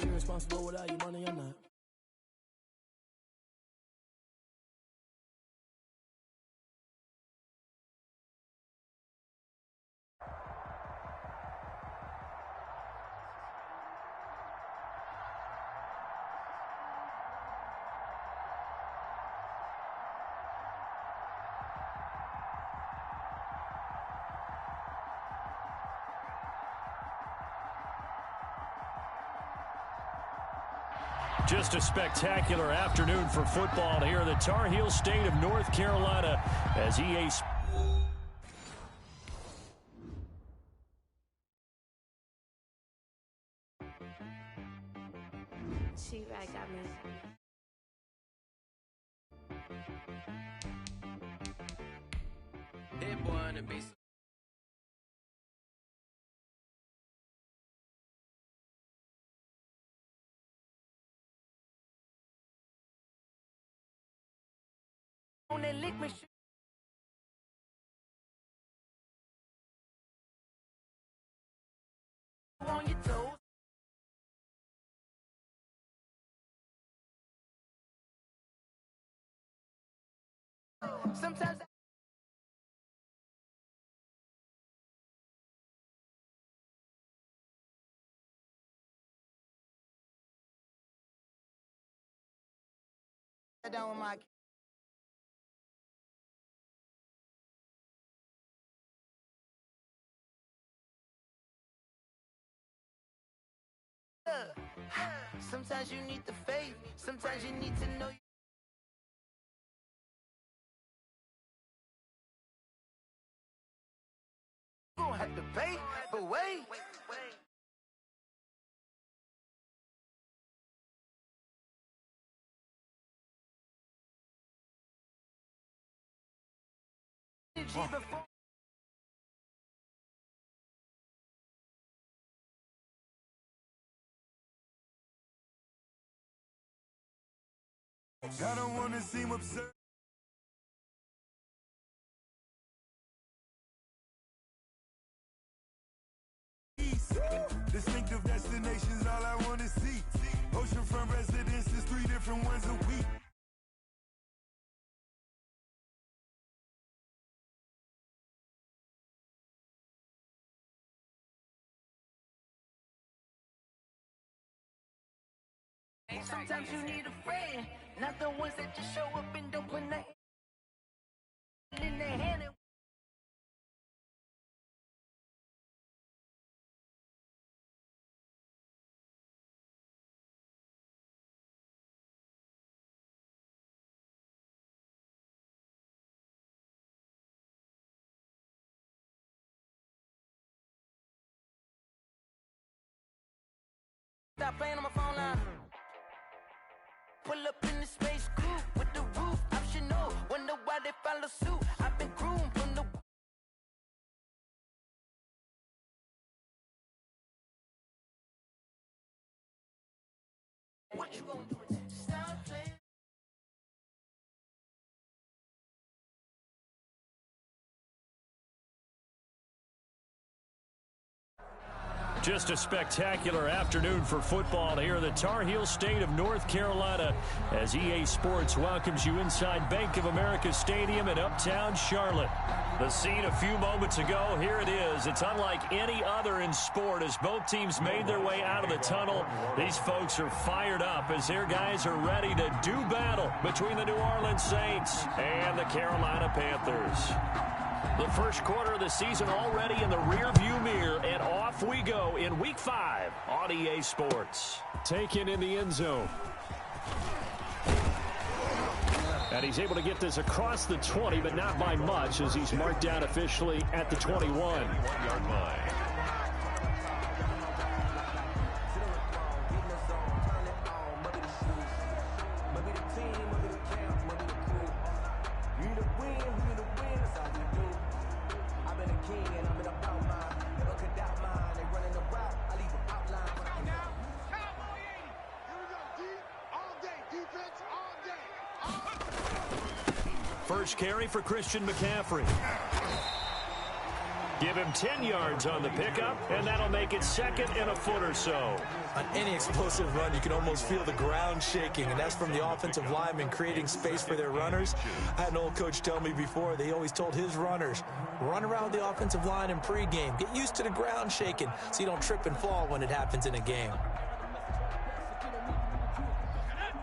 irresponsible without your money or not. Just a spectacular afternoon for football here in the Tar Heel state of North Carolina as EA She-Rag got me. Hey, boy, on the beast. On that lick machine. On your toes. Sometimes I down with my sometimes you need the faith. Sometimes you need to know. You gon' have to pay, but wait. I don't wanna seem absurd. Distinctive destinations, all I wanna see. Oceanfront residences, 3 different ones a week. Sometimes you need a friend, not the ones that just show up and don't put nothing in their hand. Stop playing on my phone line. Pull up in the space coupe with the roof optional. Wonder why they follow suit. I've been groomed from the. What you gonna do? Stop playing. Just a spectacular afternoon for football here in the Tar Heel state of North Carolina as EA Sports welcomes you inside Bank of America Stadium in uptown Charlotte. The scene a few moments ago, here it is. It's unlike any other in sport as both teams made their way out of the tunnel. These folks are fired up as their guys are ready to do battle between the New Orleans Saints and the Carolina Panthers. The first quarter of the season already in the rearview mirror, and off we go in Week 5 on EA Sports. Taken in the end zone. And he's able to get this across the 20, but not by much as he's marked down officially at the 21-yard line. First carry for Christian McCaffrey. Give him 10 yards on the pickup, and that'll make it second and a foot or so. On any explosive run, you can almost feel the ground shaking, and that's from the offensive linemen creating space for their runners. I had an old coach tell me before, they always told his runners, run around the offensive line in pregame. Get used to the ground shaking so you don't trip and fall when it happens in a game.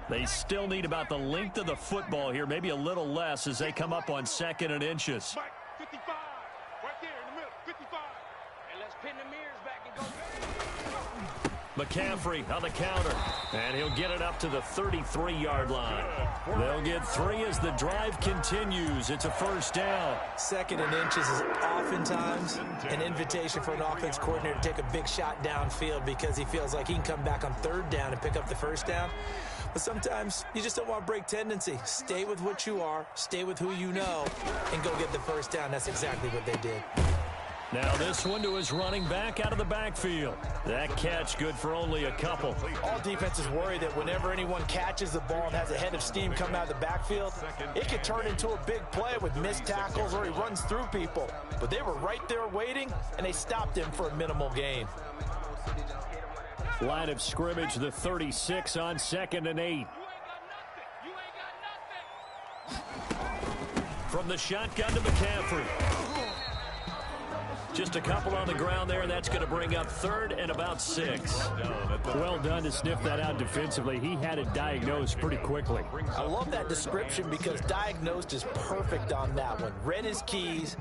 They still need about the length of the football here, maybe a little less as they come up on 2nd and inches. 55, right there in the middle, 55. And let's pin the mirrors back and go. McCaffrey on the counter, and he'll get it up to the 33-yard line. They'll get 3 as the drive continues. It's a first down. 2nd and inches is oftentimes an invitation for an offense coordinator to take a big shot downfield because he feels like he can come back on 3rd down and pick up the first down. But sometimes you just don't want to break tendency. Stay with what you are, stay with who you know, and go get the first down. That's exactly what they did. Now this one to his running back out of the backfield. That catch good for only a couple. All defenses worry that whenever anyone catches the ball and has a head of steam coming out of the backfield, it could turn into a big play with missed tackles or he runs through people. But they were right there waiting, and they stopped him for a minimal gain. Line of scrimmage, the 36 on 2nd and 8. From the shotgun to McCaffrey. Just a couple on the ground there, and that's going to bring up 3rd and about 6. Well done to sniff that out defensively. He had it diagnosed pretty quickly. I love that description because diagnosed is perfect on that one. Read his keys,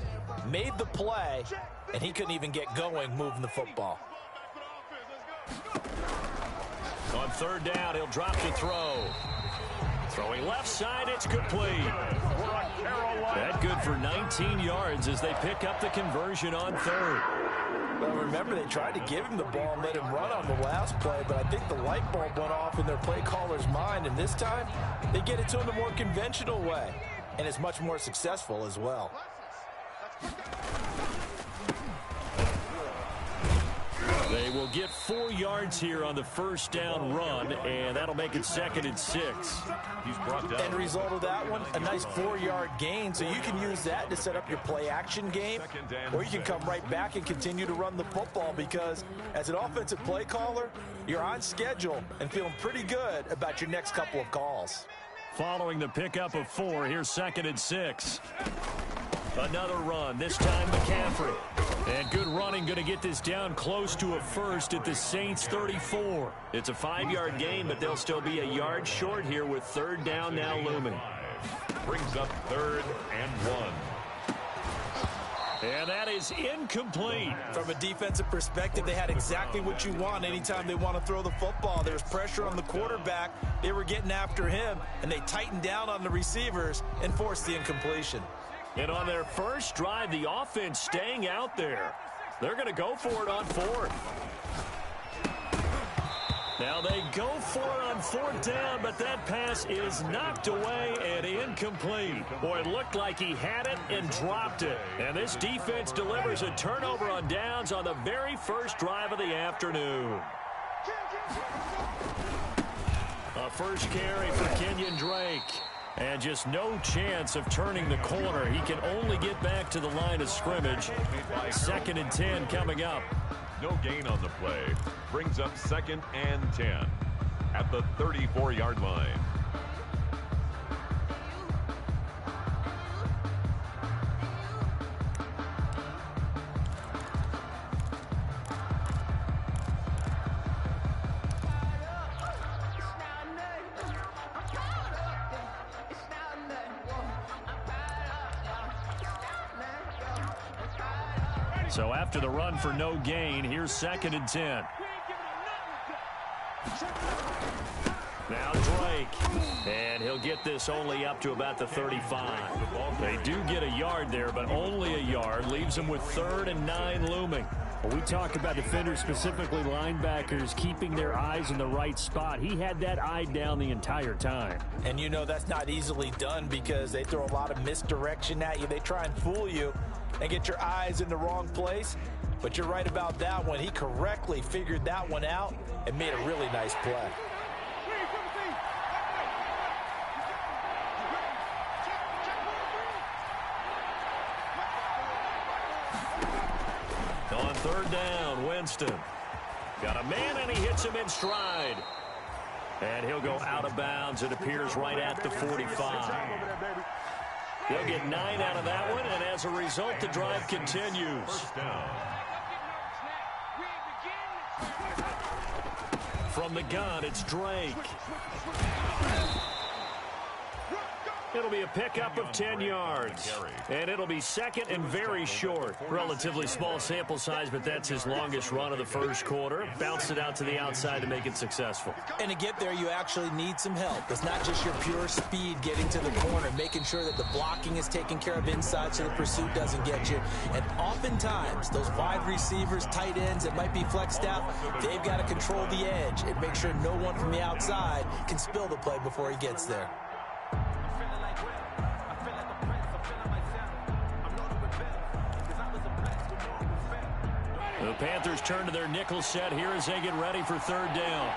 made the play, and he couldn't even get going moving the football. On 3rd down, he'll drop to throw. Throwing left side, it's complete. That good for 19 yards as they pick up the conversion on 3rd. Well, remember, they tried to give him the ball and let him run on the last play, but I think the light bulb went off in their play caller's mind, and this time they get it to him the more conventional way, and it's much more successful as well. They will get 4 yards here on the first down run, and that'll make it 2nd and 6. He's brought down. End result of that one, a nice 4-yard gain, so you can use that to set up your play-action game, or you can come right back and continue to run the football because as an offensive play caller, you're on schedule and feeling pretty good about your next couple of calls. Following the pickup of 4, here's 2nd and 6. Another run, this time McCaffrey. And good running, going to get this down close to a first at the Saints 34. It's a 5-yard gain, but they'll still be a yard short here with 3rd down now looming. Brings up 3rd and 1. And that is incomplete. From a defensive perspective, they had exactly what you want anytime they want to throw the football. There's pressure on the quarterback. They were getting after him, and they tightened down on the receivers and forced the incompletion. And on their first drive, the offense staying out there. They're going to go for it on 4th. Now they go for it on 4th down, but that pass is knocked away and incomplete. Boy, it looked like he had it and dropped it. And this defense delivers a turnover on downs on the very first drive of the afternoon. A first carry for Kenyon Drake. And just no chance of turning the corner. He can only get back to the line of scrimmage. 2nd and 10 coming up. No gain on the play. Brings up 2nd and 10 at the 34-yard line. So after the run for no gain, here's 2nd and 10. Now Drake. And he'll get this only up to about the 35. They do get a yard there, but only a yard. Leaves them with 3rd and 9 looming. Well, we talk about defenders, specifically linebackers, keeping their eyes in the right spot. He had that eye down the entire time. And you know that's not easily done because they throw a lot of misdirection at you. They try and fool you and get your eyes in the wrong place. But you're right about that one. He correctly figured that one out and made a really nice play. Third down, Winston. Got a man, and he hits him in stride. And he'll go out of bounds. It appears right at the 45. They'll get 9 out of that one, and as a result, the drive continues. First down. From the gun, it's Drake. It'll be a pickup of 10 yards. And it'll be second and very short. Relatively small sample size, but that's his longest run of the first quarter. Bounced it out to the outside to make it successful. And to get there, you actually need some help. It's not just your pure speed getting to the corner, making sure that the blocking is taken care of inside so the pursuit doesn't get you. And oftentimes, those wide receivers, tight ends that might be flexed out, they've got to control the edge and make sure no one from the outside can spill the play before he gets there. The Panthers turn to their nickel set here as they get ready for third down.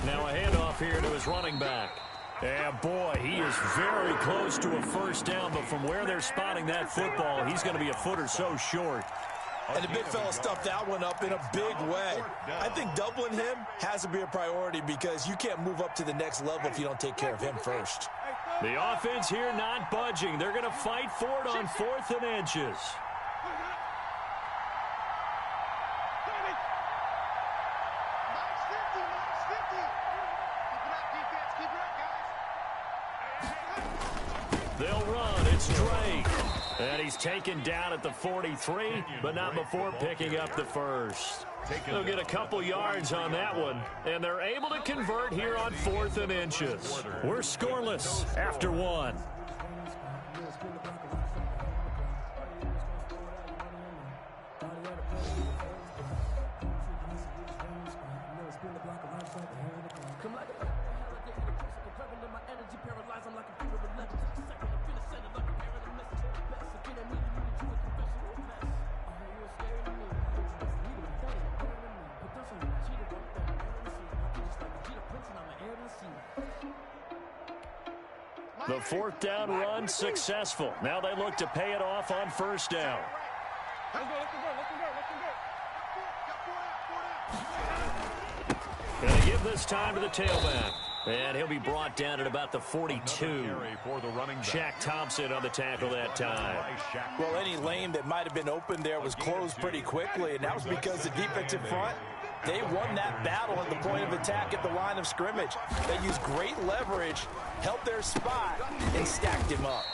Now a handoff here to his running back. And boy, he is very close to a first down, but from where they're spotting that football, he's going to be a foot or so short. And the big fella stuffed that one up in a big way. I think doubling him has to be a priority because you can't move up to the next level if you don't take care of him first. The offense here not budging. They're going to fight for it on 4th and inches. They'll run. It's Drake. And he's taken down at the 43, but not before picking up the first. They'll get a couple yards on that one, and they're able to convert here on 4th and inches. We're scoreless after one. The 4th down run successful. Now they look to pay it off on first down. Going to give this time to the tailback. And he'll be brought down at about the 42. Shaq Thompson on the tackle that time. Well, any lane that might have been open there was closed pretty quickly, and that was because the defensive front, they won that battle at the point of attack at the line of scrimmage. They used great leverage, held their spot, and stacked him up.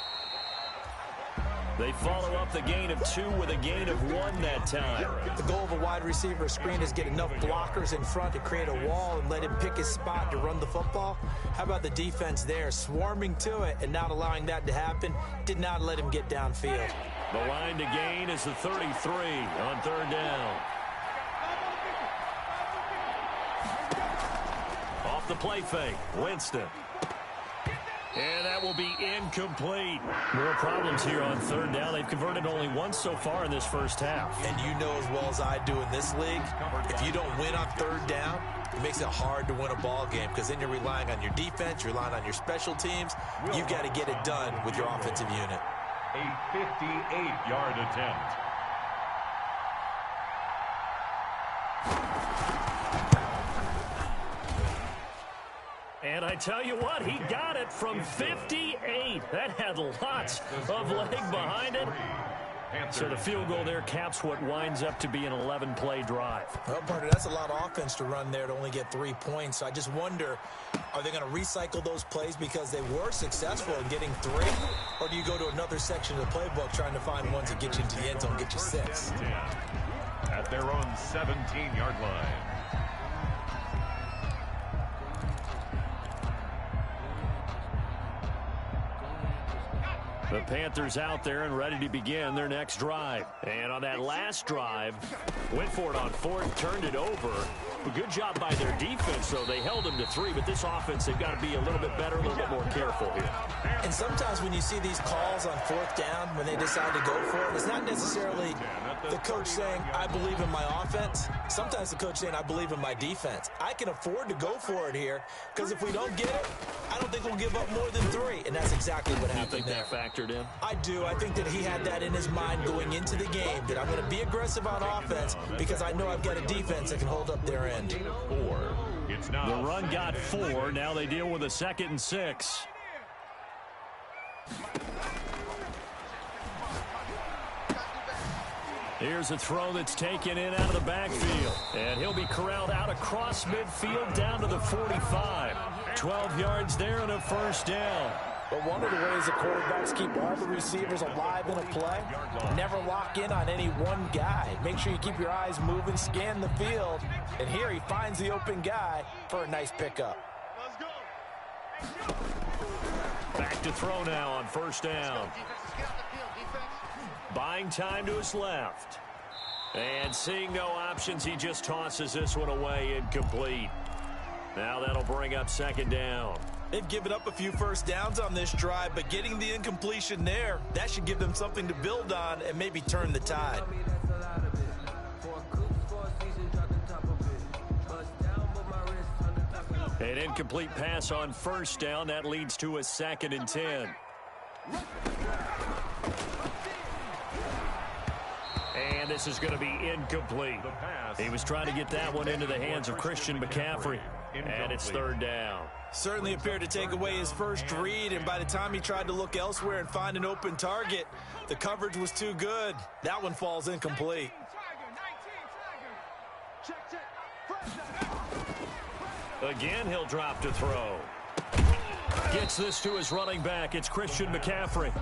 They follow up the gain of 2 with a gain of 1 that time. The goal of a wide receiver screen is get enough blockers in front to create a wall and let him pick his spot to run the football. How about the defense there, swarming to it and not allowing that to happen? Did not let him get downfield. The line to gain is the 33 on 3rd down. Off the play fake, Winston. And that will be incomplete. More problems here on 3rd down. They've converted only once so far in this first half. And you know as well as I do in this league, if you don't win on 3rd down, it makes it hard to win a ball game because then you're relying on your defense, you're relying on your special teams. You've got to get it done with your offensive unit. A 58-yard attempt. And I tell you what, he got it from 58. That had lots of leg behind it. So the field goal there caps what winds up to be an 11-play drive. Well, partner, that's a lot of offense to run there to only get 3 points. So I just wonder, are they going to recycle those plays because they were successful in getting 3? Or do you go to another section of the playbook trying to find ones that get you into the end zone, get you 6? At their own 17-yard line. The Panthers out there and ready to begin their next drive. And on that last drive, went for it on 4th, turned it over. A good job by their defense, though. They held them to 3, but this offense, they've got to be a little bit better, a little bit more careful here. And sometimes when you see these calls on 4th down, when they decide to go for it, it's not necessarily the coach saying, I believe in my offense. Sometimes the coach saying, I believe in my defense. I can afford to go for it here, because if we don't get it, I don't think we'll give up more than 3. And that's exactly what happened there. You think that factored in? I do. I think that he had that in his mind going into the game, that I'm going to be aggressive on offense because I know I've got a defense that can hold up their end. 4. It's now The run got 4. Now they deal with a 2nd and 6. Here's a throw that's taken in out of the backfield. And he'll be corralled out across midfield down to the 45. 12 yards there and a 1st down. But one of the ways the quarterbacks keep all the receivers alive in a play, never lock in on any one guy. Make sure you keep your eyes moving, scan the field. And here he finds the open guy for a nice pickup. Back to throw now on 1st down. Buying time to his left. And seeing no options, he just tosses this one away, incomplete. Now that'll bring up 2nd down. They've given up a few 1st downs on this drive, but getting the incompletion there, that should give them something to build on and maybe turn the tide. An incomplete pass on 1st down. That leads to a 2nd and 10. And this is going to be incomplete. He was trying to get that one into the hands of Christian McCaffrey. And it's 3rd down. Certainly appeared to take away his first read, and by the time he tried to look elsewhere and find an open target, the coverage was too good. That one falls incomplete. Again, he'll drop to throw. Gets this to his running back. It's Christian McCaffrey.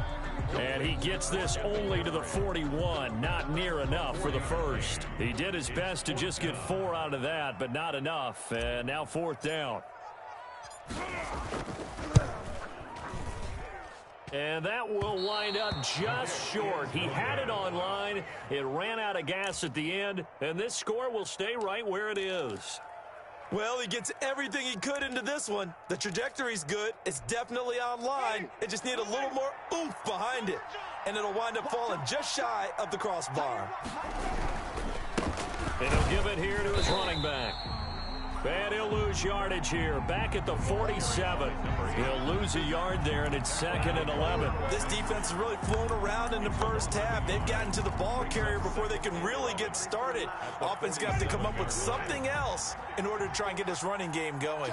And he gets this only to the 41. Not near enough for the 1st. He did his best to just get 4 out of that, but not enough. And now 4th down. And that will wind up just short. He had it online. It ran out of gas at the end. And this score will stay right where it is. Well, he gets everything he could into this one. The trajectory's good. It's definitely online. It just need a little more oomph behind it. And it'll wind up falling just shy of the crossbar. And he'll give it here to his running back. And he'll lose yardage here. Back at the 47. He'll lose a yard there, and it's 2nd and 11. This defense has really flown around in the first half. They've gotten to the ball carrier before they can really get started. Offense got to come up with something else in order to try and get this running game going.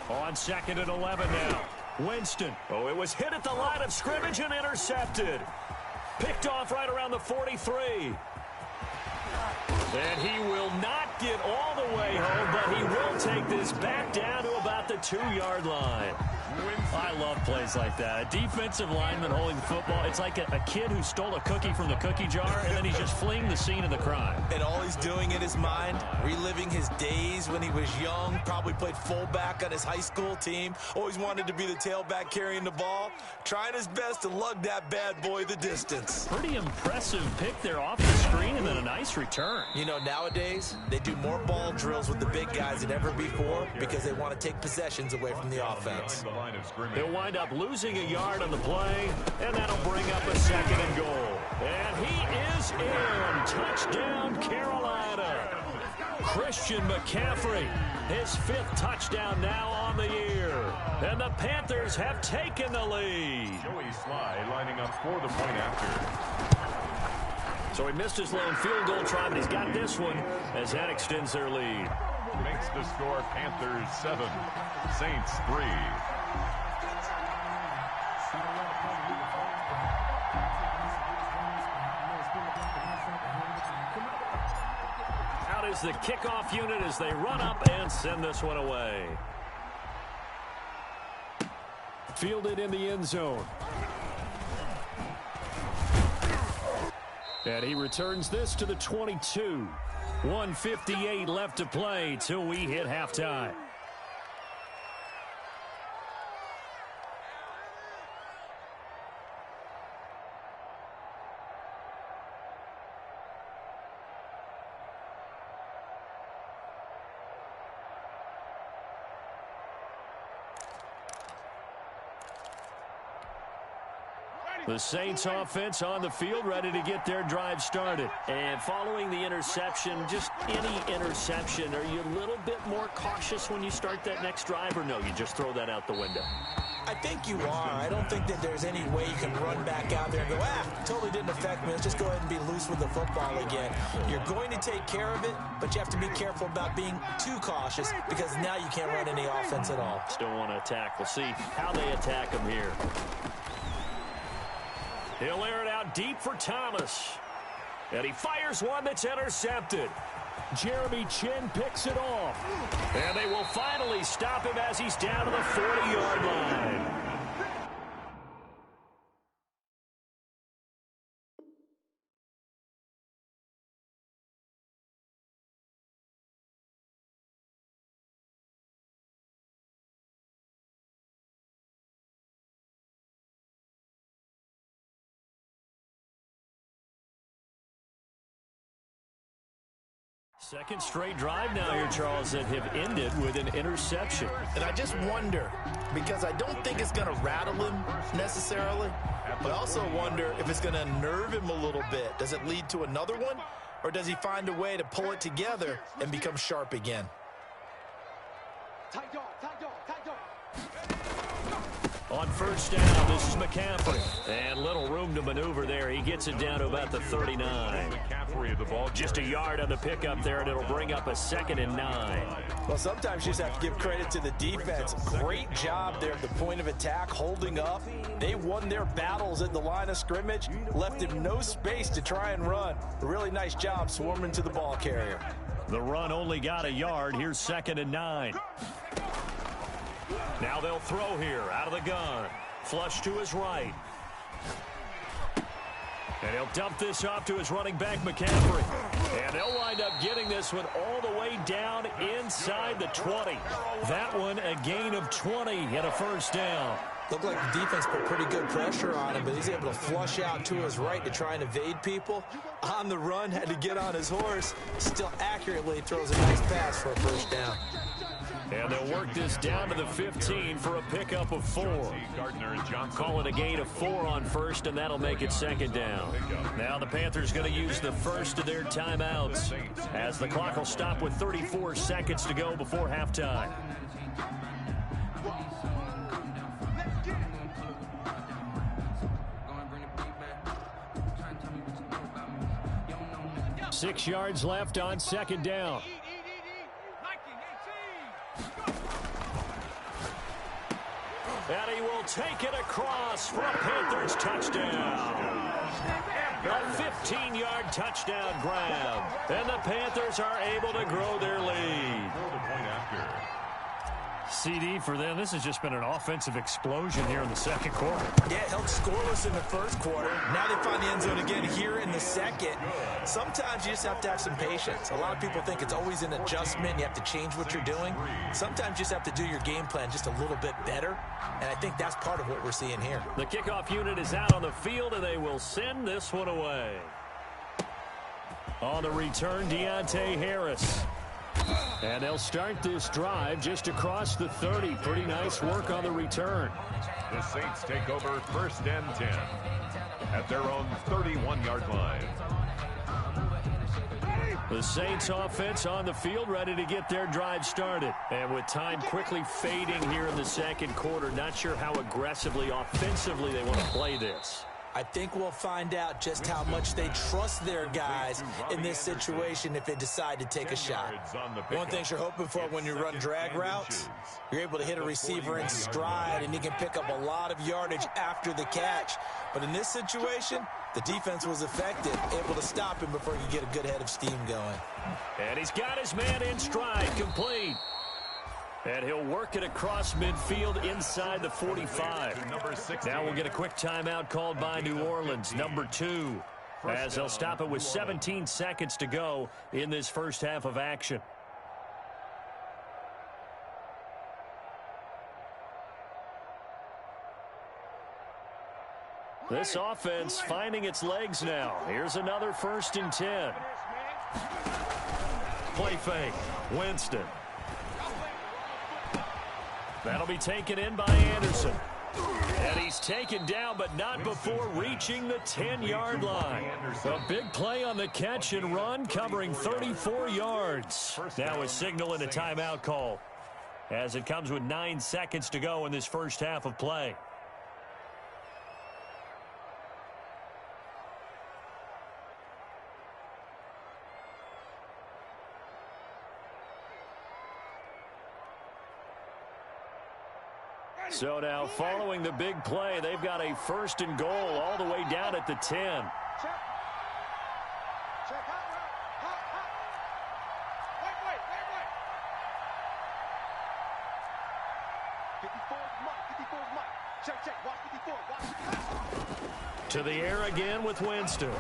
On 2nd and 11 now. Winston. Oh, it was hit at the line of scrimmage and intercepted. Picked off right around the 43. And he will not get all the way home, but he will take this back down to about the 2-yard line. I love plays like that. A defensive lineman holding the football. It's like a kid who stole a cookie from the cookie jar, and then he's just fleeing the scene of the crime. And all he's doing in his mind, reliving his days when he was young, probably played fullback on his high school team, always wanted to be the tailback carrying the ball, trying his best to lug that bad boy the distance. Pretty impressive pick there off the screen, and then a nice return. You know, nowadays, they do more ball drills with the big guys than ever before because they want to take possessions away from the offense. He'll wind up losing a yard on the play, and that'll bring up a 2nd and goal. And he is in. Touchdown, Carolina. Christian McCaffrey, his 5th touchdown now on the year. And the Panthers have taken the lead. Joey Sly lining up for the point after. So he missed his lone field goal try, but he's got this one as that extends their lead. Makes the score Panthers 7, Saints 3. Out is the kickoff unit as they run up and send this one away. Fielded in the end zone. And he returns this to the 22. 1:58 left to play till we hit halftime. The Saints offense on the field, ready to get their drive started. And following the interception, just any interception, are you a little bit more cautious when you start that next drive, or no, you just throw that out the window? I think you are. I don't think that there's any way you can run back out there and go, totally didn't affect me. Let's just go ahead and be loose with the football again. You're going to take care of it, but you have to be careful about being too cautious because now you can't run any offense at all. Still want to attack. We'll see how they attack him here. He'll air it out deep for Thomas. And he fires one that's intercepted. Jeremy Chin picks it off. And they will finally stop him as he's down to the 40-yard line. Second straight drive now here, Charles, that have ended with an interception. And I just wonder, because I don't think it's going to rattle him necessarily, but I also wonder if it's going to nerve him a little bit. Does it lead to another one, or does he find a way to pull it together and become sharp again? On first down, this is McCaffrey. And little room to maneuver there. He gets it down to about the 39. Just a yard on the pickup there, and it'll bring up a 2nd and 9. Well, sometimes you just have to give credit to the defense. Great job there at the point of attack, holding up. They won their battles at the line of scrimmage, left him no space to try and run. A really nice job swarming to the ball carrier. The run only got a yard. Here's 2nd and 9. Now they'll throw here out of the gun. Flush to his right. And he'll dump this off to his running back, McCaffrey. And they'll wind up getting this one all the way down inside the 20. That one a gain of 20 and a first down. Looked like the defense put pretty good pressure on him, but he's able to flush out to his right to try and evade people. On the run, had to get on his horse. Still accurately throws a nice pass for a first down. And they'll work this down to the 15 for a pickup of 4. Call it a gain of 4 on first, and that'll make it 2nd down. Now the Panthers going to use the first of their timeouts as the clock will stop with 34 seconds to go before halftime. Six yards left on 2nd down. And he will take it across for a Panthers touchdown. A 15-yard touchdown grab. And the Panthers are able to grow their lead. CD for them. This has just been an offensive explosion here in the second quarter. Yeah, held scoreless in the first quarter. Now they find the end zone again here in the second. Sometimes you just have to have some patience. A lot of people think it's always an adjustment. You have to change what you're doing. Sometimes you just have to do your game plan just a little bit better. And I think that's part of what we're seeing here. The kickoff unit is out on the field, and they will send this one away. On the return, Deontay Harris. And they'll start this drive just across the 30. Pretty nice work on the return. The Saints take over 1st and 10 at their own 31-yard line. The Saints offense on the field, ready to get their drive started. And with time quickly fading here in the second quarter, not sure how aggressively, offensively they want to play this. I think we'll find out just how much they trust their guys in this situation if they decide to take a shot. One thing you're hoping for when you run drag routes, you're able to hit a receiver in stride and you can pick up a lot of yardage after the catch. But in this situation, the defense was effective, able to stop him before he could get a good head of steam going. And he's got his man in stride, complete. And he'll work it across midfield inside the 45. Now we'll get a quick timeout called by New Orleans, number 2, as they'll stop it with 17 seconds to go in this first half of action. This offense finding its legs now. Here's another 1st and 10. Play fake. Winston. That'll be taken in by Anderson. And he's taken down, but not before reaching the 10-yard line. A big play on the catch and run, covering 34 yards. Now a signal and a timeout call, as it comes with 9 seconds to go in this first half of play. So now following the big play, they've got a 1st and goal all the way down at the 10. Check. Wait. 54's Mike. Check. Watch 54. To the air again with Winston.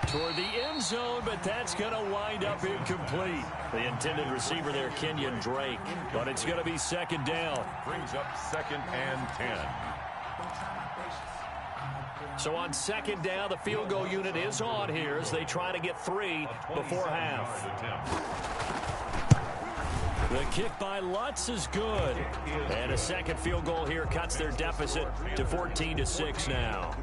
Toward the end zone, but that's going to wind up incomplete. The intended receiver there, Kenyon Drake. But it's going to be 2nd down. Brings up 2nd and 10. So on 2nd down, the field goal unit is on here as they try to get 3 before half. The kick by Lutz is good. And a second field goal here cuts their deficit to 14-6 now.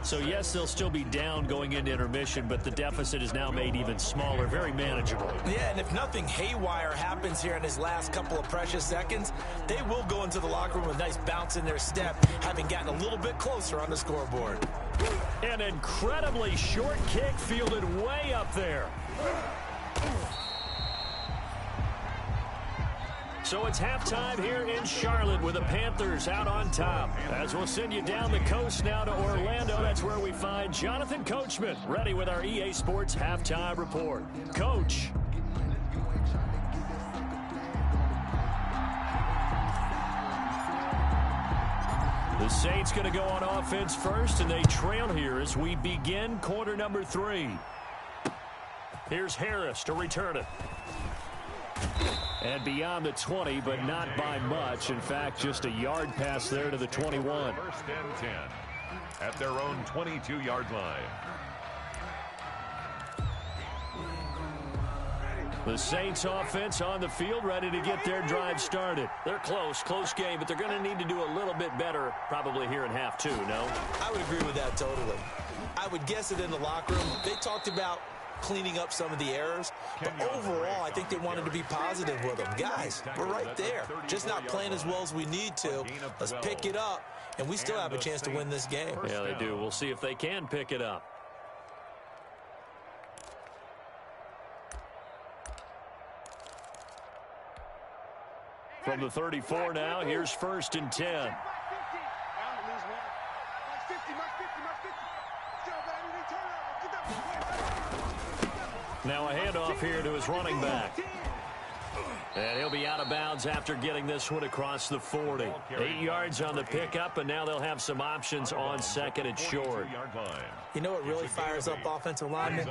So, yes, they'll still be down going into intermission, but the deficit is now made even smaller, very manageable. Yeah, and if nothing haywire happens here in his last couple of precious seconds, they will go into the locker room with a nice bounce in their step, having gotten a little bit closer on the scoreboard. An incredibly short kick fielded way up there. So it's halftime here in Charlotte with the Panthers out on top. As we'll send you down the coast now to Orlando, that's where we find Jonathan Coachman ready with our EA Sports Halftime Report. Coach. The Saints going to go on offense first, and they trail here as we begin quarter number 3. Here's Harris to return it. And beyond the 20, but not by much. In fact, just a yard pass there to the 21. 1st and 10 at their own 22-yard line. The Saints offense on the field, ready to get their drive started. They're close game, but they're going to need to do a little bit better probably here in half 2, no? I would agree with that totally. I would guess that in the locker room, they talked about cleaning up some of the errors, but overall, I think they wanted to be positive with them. Guys, we're right there. Just not playing as well as we need to. Let's pick it up, and we still have a chance to win this game. Yeah, they do. We'll see if they can pick it up. From the 34 now, here's 1st and 10. Now a handoff here to his running back. And he'll be out of bounds after getting this one across the 40. 8 yards on the pickup, and now they'll have some options on 2nd and short. You know what really fires up offensive linemen?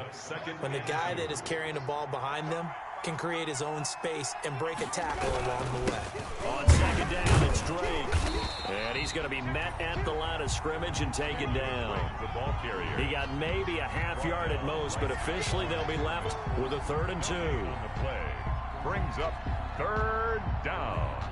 When the guy that is carrying the ball behind them can create his own space and break a tackle along the way. On 2nd down, it's Drake. And he's going to be met at the line of scrimmage and taken down. He got maybe a half yard at most, but officially they'll be left with a 3rd and 2. The play brings up 3rd down.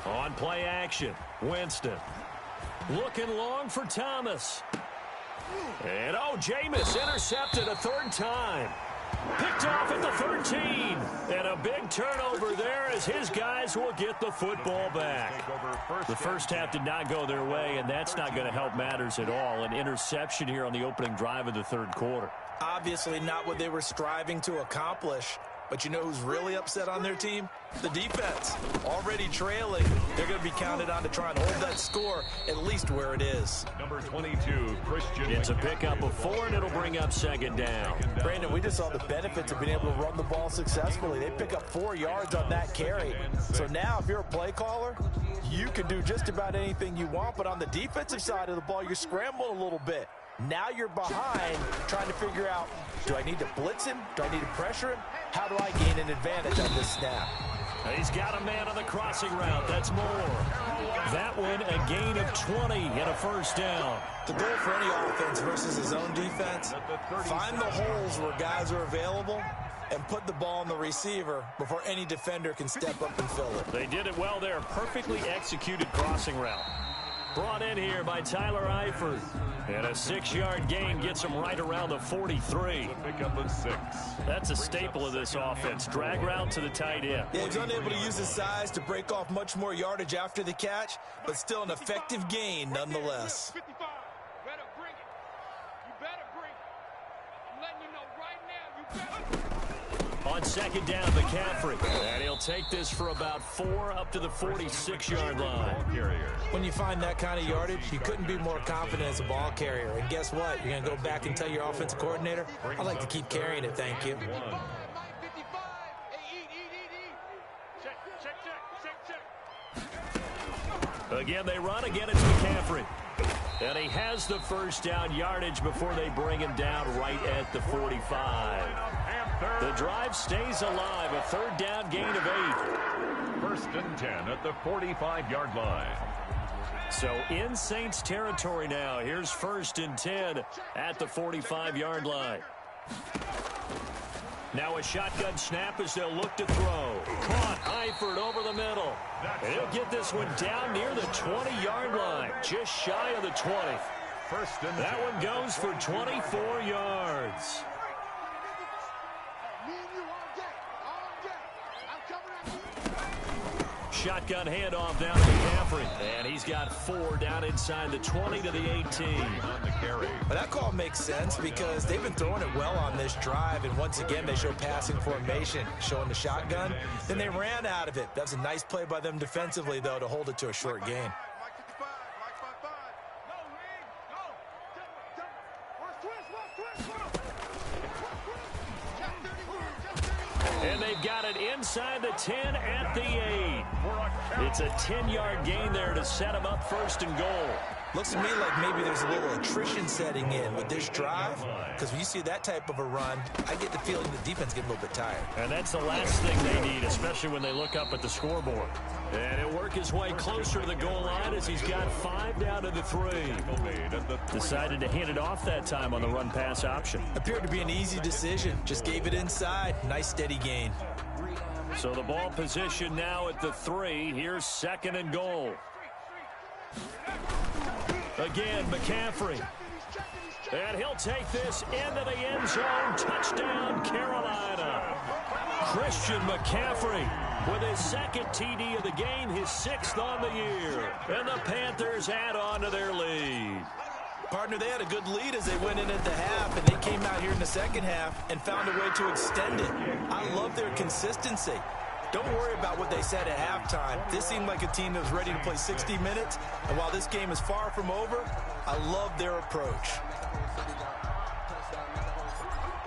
On play action, Winston. Looking long for Thomas. And, Jameis intercepted a 3rd time. Picked off at the 13. And a big turnover there as his guys will get the football back. The first half did not go their way, and that's not going to help matters at all. An interception here on the opening drive of the 3rd quarter. Obviously not what they were striving to accomplish. But you know who's really upset on their team? The defense. Already trailing. They're going to be counted on to try and hold that score at least where it is. Number 22, Christian. It's a pickup of 4, and it'll bring up 2nd down. Brandon, we just saw the benefits of being able to run the ball successfully. They pick up 4 yards on that carry. So now if you're a play caller, you can do just about anything you want. But on the defensive side of the ball, you're scrambling a little bit. Now you're behind trying to figure out, do I need to blitz him? Do I need to pressure him? How do I gain an advantage on this snap? He's got a man on the crossing route. That's more. That one, a gain of 20 and a first down. The goal for any offense versus his own defense, find the holes where guys are available and put the ball on the receiver before any defender can step up and fill it. They did it well there. Perfectly executed crossing route. Brought in here by Tyler Eifert. And a 6-yard gain gets him right around the 43. Pick up a 6. That's a staple of this offense. Drag route to the tight end. Yeah, he's unable to use his size to break off much more yardage after the catch, but still an effective gain nonetheless. 55. Better bring it. You better bring it. I'm letting you know right now, you better. On second down, McCaffrey. And he'll take this for about 4 up to the 46-yard line. When you find that kind of yardage, you couldn't be more confident as a ball carrier. And guess what? You're going to go back and tell your offensive coordinator, I'd like to keep carrying it, thank you. Again, they run. Again, it's McCaffrey. And he has the first down yardage before they bring him down right at the 45. The drive stays alive. A third down gain of 8. First and 10 at the 45-yard line. So in Saints territory now. Here's first and 10 at the 45-yard line. Now a shotgun snap as they'll look to throw. Caught Eifert over the middle. And he'll get this one down near the 20-yard line. Just shy of the 20. First and that one goes for 24 yards. Shotgun handoff down to McCaffrey. And he's got 4 down inside the 20 to the 18. On the carry. But that call makes sense because they've been throwing it well on this drive. And once again, they show passing formation, showing the shotgun. Then they ran out of it. That was a nice play by them defensively, though, to hold it to a short gain. And they've got it inside the 10 at the 8. It's a 10-yard gain there to set them up first and goal. Looks to me like maybe there's a little attrition setting in with this drive, because when you see that type of a run, I get the feeling the defense gets a little bit tired. And that's the last thing they need, especially when they look up at the scoreboard. And he'll work his way closer to the goal line as he's got 5 down to the 3. Decided to hand it off that time on the run-pass option. Appeared to be an easy decision. Just gave it inside. Nice steady gain. So the ball position now at the 3. Here's second and goal. Again, McCaffrey. And he'll take this into the end zone. Touchdown, Carolina. Christian McCaffrey with his second TD of the game, his 6th on the year. And the Panthers add on to their lead. Partner, they had a good lead as they went in at the half, and they came out here in the second half and found a way to extend it. I love their consistency. Don't worry about what they said at halftime. This seemed like a team that was ready to play 60 minutes, and while this game is far from over, I love their approach.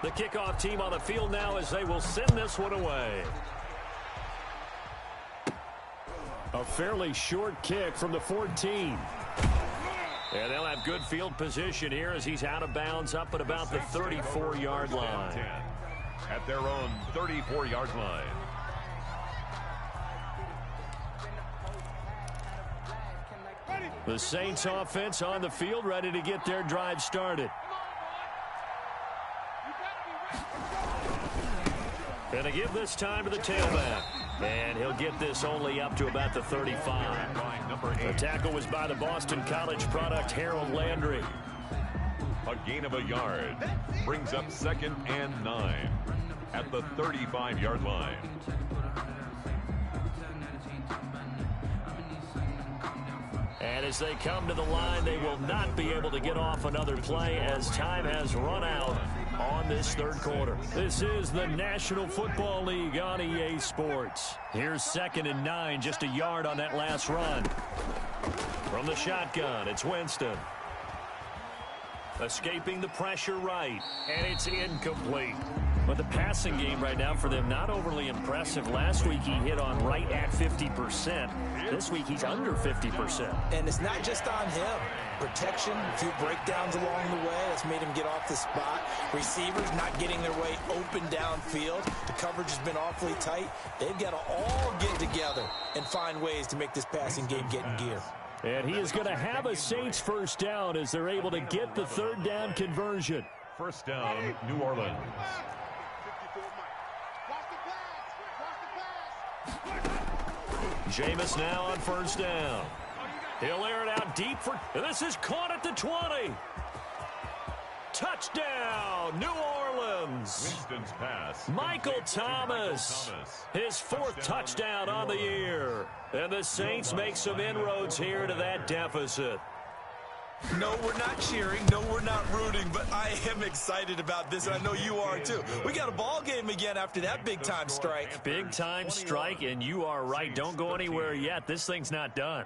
The kickoff team on the field now as they will send this one away. A fairly short kick from the 14. And they'll have good field position here as he's out of bounds up at about the 34-yard line. At their own 34-yard line. The Saints offense on the field ready to get their drive started. And they give this time to the tailback. And he'll get this only up to about the 35. The tackle was by the Boston College product, Harold Landry. A gain of a yard. Brings up second and 9 at the 35-yard line. And as they come to the line, they will not be able to get off another play as time has run out on this third quarter. This is the National Football League on EA Sports. Here's second and 9, just a yard on that last run. From the shotgun, it's Winston. Escaping the pressure right, and it's incomplete. But the passing game right now for them, not overly impressive. Last week he hit on right at 50%. This week he's under 50%. And it's not just on him. Protection, a few breakdowns along the way. That's made him get off the spot. Receivers not getting their way open downfield. The coverage has been awfully tight. They've got to all get together and find ways to make this passing game get in gear. And he is going to have a Saints first down as they're able to get the third down conversion. First down, New Orleans. Jameis now on first down. He'll air it out deep for... This is caught at the 20. Touchdown, New Orleans. Winston's pass. Michael Thomas. His fourth touchdown on the year. And the Saints make some inroads here to that deficit. No, we're not cheering. No, we're not rooting. But I am excited about this, and I know you are too. We got a ball game again after that big-time strike. Big-time strike, and you are right. Don't go anywhere yet. This thing's not done.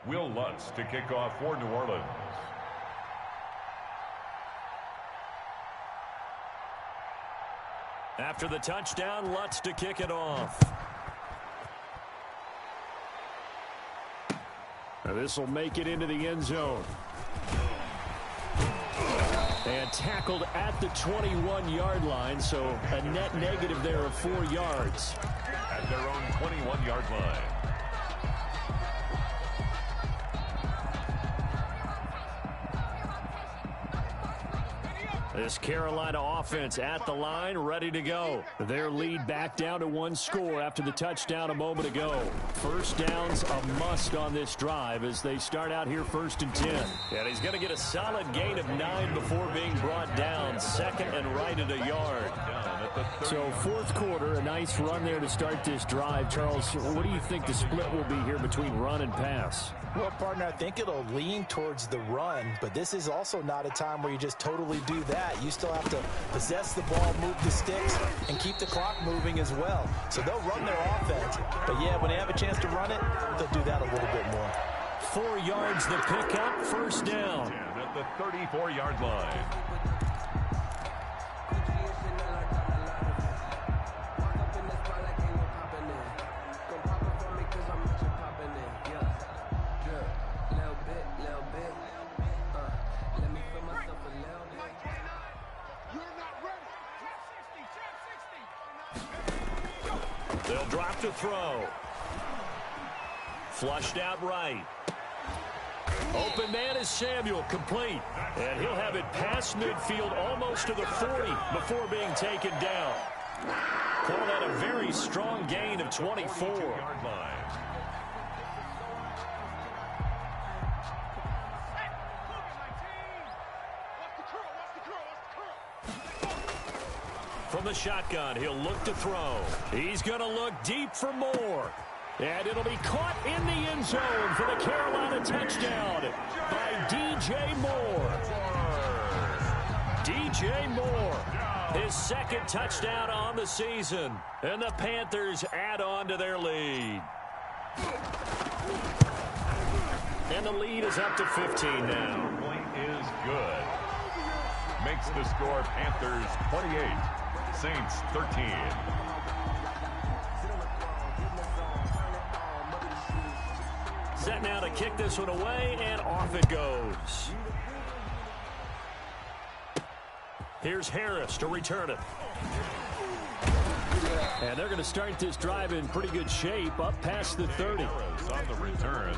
Will Lutz to kick off for New Orleans. After the touchdown, Lutz to kick it off. Now this will make it into the end zone. And tackled at the 21-yard line, so a net negative there of 4 yards. At their own 21-yard line. This Carolina offense at the line, ready to go. Their lead back down to 1 score after the touchdown a moment ago. First down's a must on this drive as they start out here 1st and 10. And he's going to get a solid gain of 9 before being brought down. Second and right at a yard. So 4th quarter, a nice run there to start this drive. Charles, what do you think the split will be here between run and pass? Well, partner, I think it'll lean towards the run, but this is also not a time where you just totally do that. You still have to possess the ball, move the sticks, and keep the clock moving as well. So they'll run their offense, but yeah, when they have a chance to run it, they'll do that a little bit more. 4 yards the pickup, first down. At the 34-yard line. They'll drop to throw. Flushed out right. Open man is Samuel, complete. And he'll have it past midfield almost to the 40 before being taken down. Call that a very strong gain of 24. From the shotgun, he'll look to throw. He's going to look deep for more. And it'll be caught in the end zone for the Carolina touchdown by DJ Moore. DJ Moore, his 2nd touchdown on the season. And the Panthers add on to their lead. And the lead is up to 15 now. Point is good. Makes the score Panthers 28. Saints 13. Set now to kick this one away, and off it goes. Here's Harris to return it. And they're going to start this drive in pretty good shape, up past the 30. Harris on the return.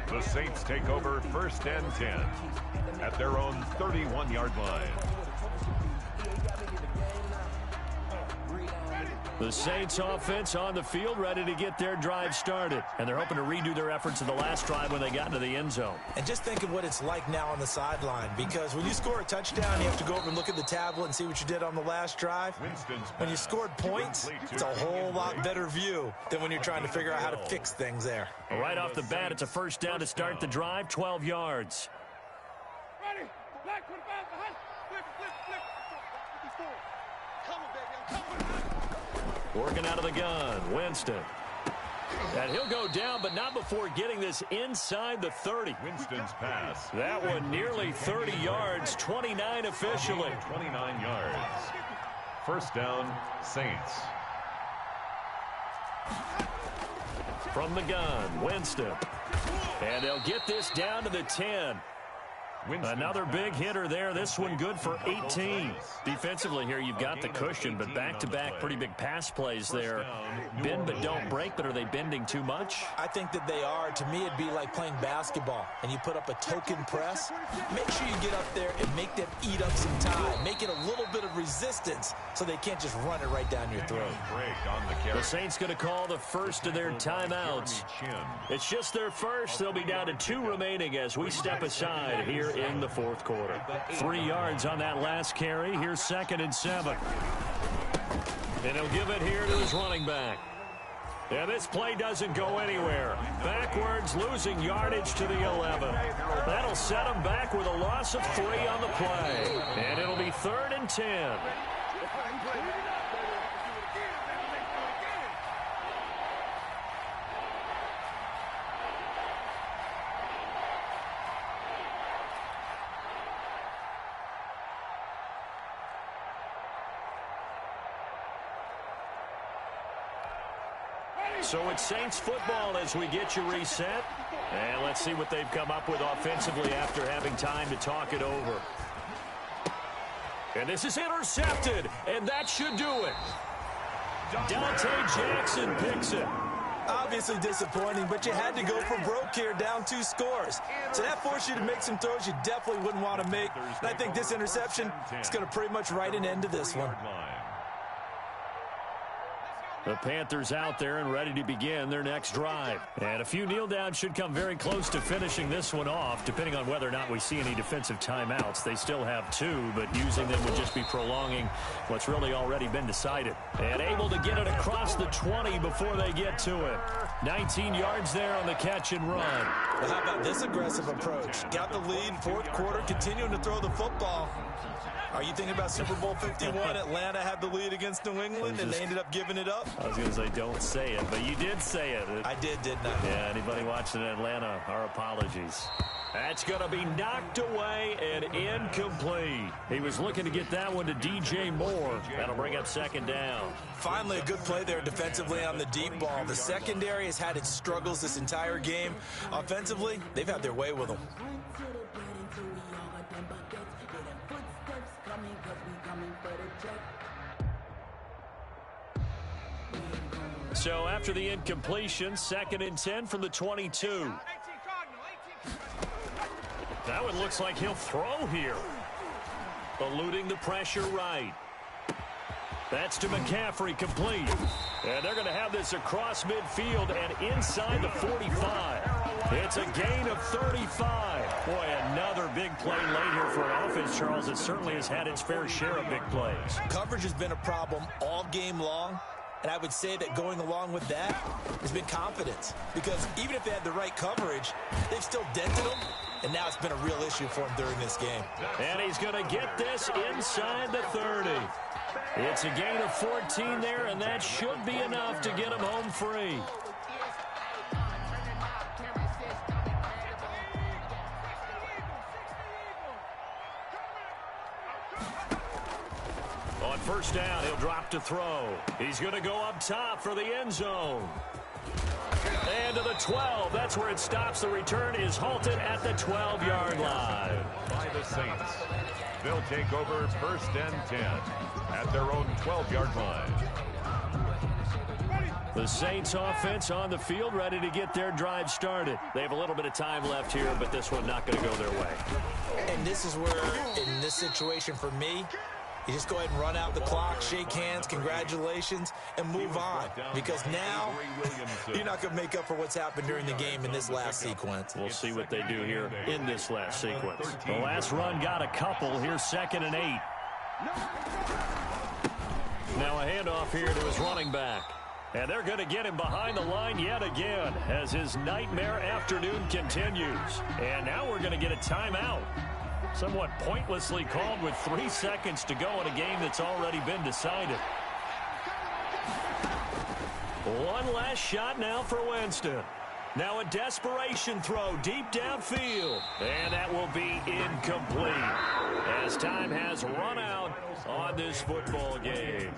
The Saints take over 1st and 10 at their own 31-yard line. The Saints offense on the field, ready to get their drive started. And they're hoping to redo their efforts in the last drive when they got into the end zone. And just think of what it's like now on the sideline, because when you score a touchdown, you have to go over and look at the tablet and see what you did on the last drive. When you scored points, it's a whole lot better view than when you're trying to figure out how to fix things there. Right off the bat, it's a first down to start the drive, 12 yards. Ready? Black, put it back behind. Flip. Working out of the gun, Winston. And he'll go down, but not before getting this inside the 30. Winston's pass. That one nearly 30 yards, 29 officially. 29 yards. First down, Saints. From the gun, Winston. And they'll get this down to the 10. Another big hitter there. This one good for 18. Defensively here, you've got the cushion, but back-to-back pretty big pass plays there. Bend but don't break, but are they bending too much? I think that they are. To me, it'd be like playing basketball, and you put up a token press. Make sure you get up there and make them eat up some time. Make it a little bit of resistance so they can't just run it right down your throat. The Saints going to call the first of their timeouts. It's just their first. They'll be down to 2 remaining as we step aside here in the fourth quarter. 3 yards on that last carry. Here's 2nd and 7. And he'll give it here to his running back. And this play doesn't go anywhere. Backwards, losing yardage to the 11. That'll set him back with a loss of 3 on the play. And it'll be 3rd and 10. So it's Saints football as we get you reset. And let's see what they've come up with offensively after having time to talk it over. And this is intercepted, and that should do it. Dante Jackson picks it. Obviously disappointing, but you had to go for broke here, down 2 scores. So that forced you to make some throws you definitely wouldn't want to make. And I think this interception is going to pretty much write an end to this one. The Panthers out there and ready to begin their next drive. And a few kneel downs should come very close to finishing this one off, depending on whether or not we see any defensive timeouts. They still have 2, but using them would just be prolonging what's really already been decided. And able to get it across the 20 before they get to it. 19 yards there on the catch and run. Well, how about this aggressive approach? Got the lead, 4th quarter, continuing to throw the football. Are you thinking about Super Bowl 51? Atlanta had the lead against New England, and they ended up giving it up? I was going to say, don't say it, but you did say it. I did, didn't I? Yeah, anybody watching in Atlanta, our apologies. That's going to be knocked away and incomplete. He was looking to get that one to DJ Moore. That'll bring up 2nd down. Finally, a good play there defensively on the deep ball. The secondary has had its struggles this entire game. Offensively, they've had their way with them. So after the incompletion, 2nd and 10 from the 22. That one looks like he'll throw here. Eluding the pressure right. That's to McCaffrey, complete. And they're going to have this across midfield and inside the 45. It's a gain of 35. Boy, another big play late here for an offense, Charles. It certainly has had its fair share of big plays. Coverage has been a problem all game long. And I would say that going along with that has been confidence. Because even if they had the right coverage, they've still dented them. And now it's been a real issue for him during this game. And he's going to get this inside the 30. It's a gain of 14 there, and that should be enough to get him home free. On 1st down, he'll drop to throw. He's going to go up top for the end zone. And to the 12. That's where it stops. The return is halted at the 12-yard line. By the Saints. They'll take over 1st and 10 at their own 12-yard line. The Saints offense on the field, ready to get their drive started. They have a little bit of time left here, but this one not going to go their way. And this is where, in this situation for me, you just go ahead and run out the clock, shake hands, congratulations, and move on. Because now, you're not going to make up for what's happened during the game in this last sequence. We'll see what they do here in this last sequence. The last run got a couple. Here's 2nd and 8. Now a handoff here to his running back. And they're going to get him behind the line yet again as his nightmare afternoon continues. And now we're going to get a timeout. Somewhat pointlessly called with 3 seconds to go in a game that's already been decided. One last shot now for Winston. Now a desperation throw deep downfield. And that will be incomplete as time has run out on this football game.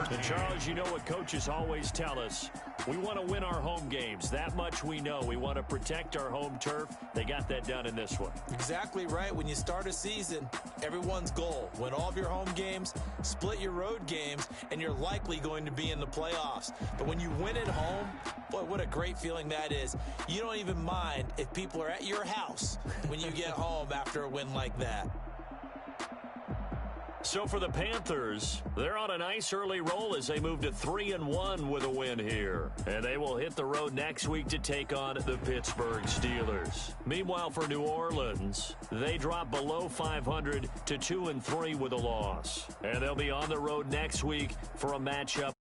And Charles, you know what coaches always tell us. We want to win our home games. That much we know. We want to protect our home turf. They got that done in this one. Exactly right. When you start a season, everyone's goal: win all of your home games, split your road games, and you're likely going to be in the playoffs. But when you win at home, boy, what a great feeling that is. You don't even mind if people are at your house when you get home after a win like that. So for the Panthers, they're on a nice early roll as they move to 3-1 with a win here. And they will hit the road next week to take on the Pittsburgh Steelers. Meanwhile, for New Orleans, they drop below 500 to 2-3 with a loss. And they'll be on the road next week for a matchup